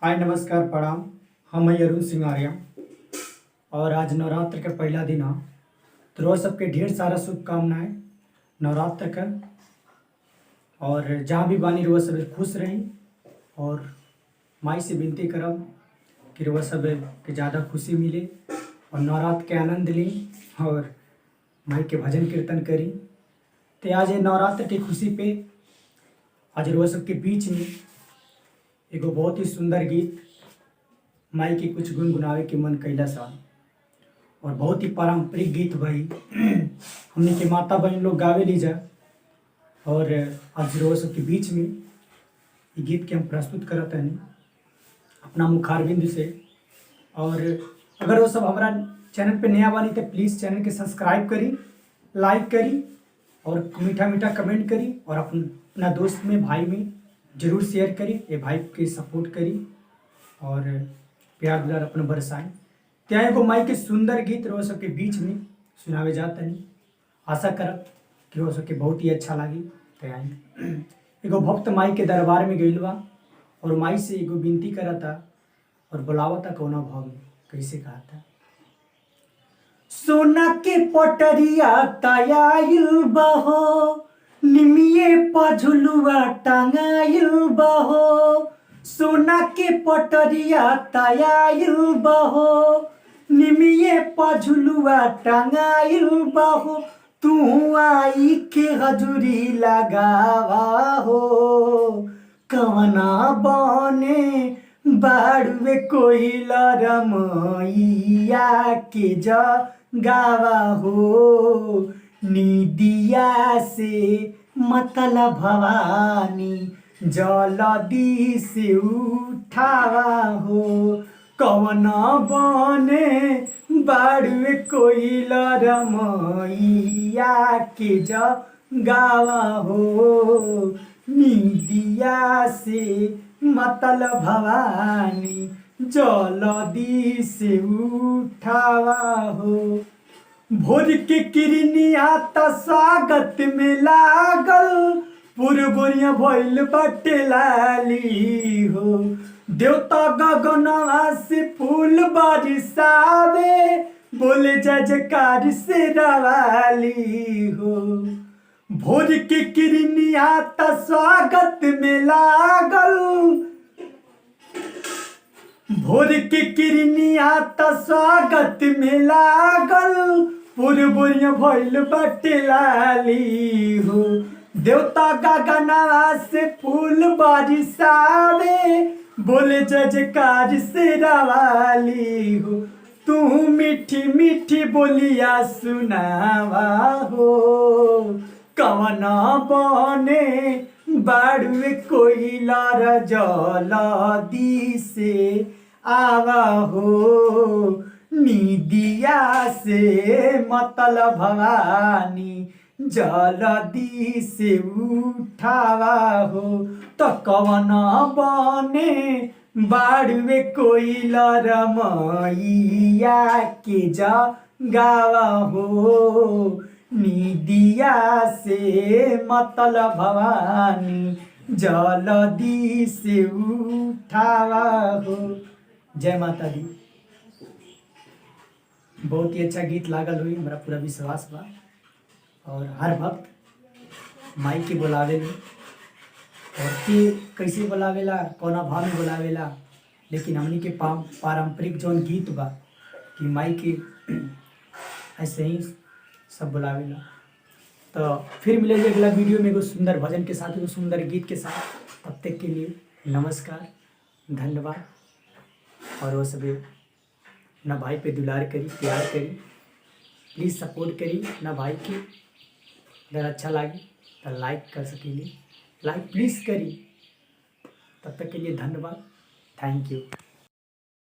हाय नमस्कार प्रणाम। हम हैं अरुण सिंह आर्या और आज नवरात्र का पहला दिन है। तो रोज सबके ढेर सारा शुभकामनाएं नवरात्र का। और जहाँ भी बानी रोज सब खुश रही और माई से विनती करब कि रोज सब के ज़्यादा खुशी मिले और नवरात्र के आनंद ली और माई के भजन कीर्तन करी। तो आज ये नवरात्र की खुशी पे आज रोज सबके बीच में एगो बहुत ही सुंदर गीत माई के कुछ गुनगुनावे के मन कैला सा और बहुत ही पारंपरिक गीत भाई हमने के माता बहन लोग गावे ली जा। और आज रोज सबके बीच में ये गीत के हम प्रस्तुत करत हैं अपना मुखारबिंद से। और अगर वो सब हमारा चैनल पे नया बानी तो प्लीज़ चैनल के सब्सक्राइब करी, लाइक करी और मीठा मीठा कमेंट करी और अपना दोस्त में भाई में जरूर शेयर करी। ये भाई के सपोर्ट करी और प्यार दुलार अपना बरसाएं। त्या एगो माई के सुंदर गीत रोज सबके बीच में सुनावे जाता नहीं। आशा करब कि रोज सबके बहुत ही अच्छा लगी। त्या एगो भक्त माई के दरबार में गइल बा और माई से एगो विनती करता और बुलावता कौना भाव में कैसे कहता। सोना के पटरिया तयाइल बहो निमिये पझुलुआ टांगाइल बहो। सोना के पटरिया तयाइल बहो निमिये पझुलुआ टांगाइल बहो। तू आई के हजूरी लगावा हो कवना बने बाड़ुए कोइला रमैया के जगावा हो। निदिया से मतलब भवानी जलदी से उठावा हो कवन बने बाड़ुए कोइला रमैया के जगावा हो। निदिया से मतलब भवानी जलदी से उठावा हो। भोर के किरनिया त स्वागत में लागल पुरबुरिया भइल बाटे लाली हो। देवता गगनवा से फूल बरसावे बोले जय जयकार से रवाली हो। भोर के किरनिया त स्वागत में लागल भोर के किरनिया त स्वागत में लागल पुरबुरिया भइल बाटे लाली हो। देवता गगनवा से फूल बरसावे बोले जय जयकार से रवाली हो। तू मीठी मीठी बोलिया सुनावा हो कवना बने बाड़ुए कोइला जलदी से आवा हो। निदिया से मतलब भवानी जलदी से उठावा हो। तो कवन बने बाड़ुए कोइला रमैया के जगावा हो। निदिया से मतलब भवानी जलदी से उठावा हो। जय माता दी। बहुत ही अच्छा गीत लागल हुई हमारा पूरा विश्वास बा। और हर भक्त माई के बुलावे में और के कैसे बुलावेला कौना भाव में बुलावेला। लेकिन हमनी के पारंपरिक जौन गीत बा कि माई के ऐसे ही सब बुलावेला। तो फिर मिलेंगे अगला वीडियो में एगो सुंदर भजन के साथ एगो सुंदर गीत के साथ। तब तक के लिए नमस्कार, धन्यवाद। और वो सब ना भाई पे दुलार करी, प्यार करी, प्लीज़ सपोर्ट करी ना भाई के। अगर अच्छा लगे तो लाइक कर सकेली, लाइक प्लीज़ करी। तब तक के लिए धन्यवाद, थैंक यू।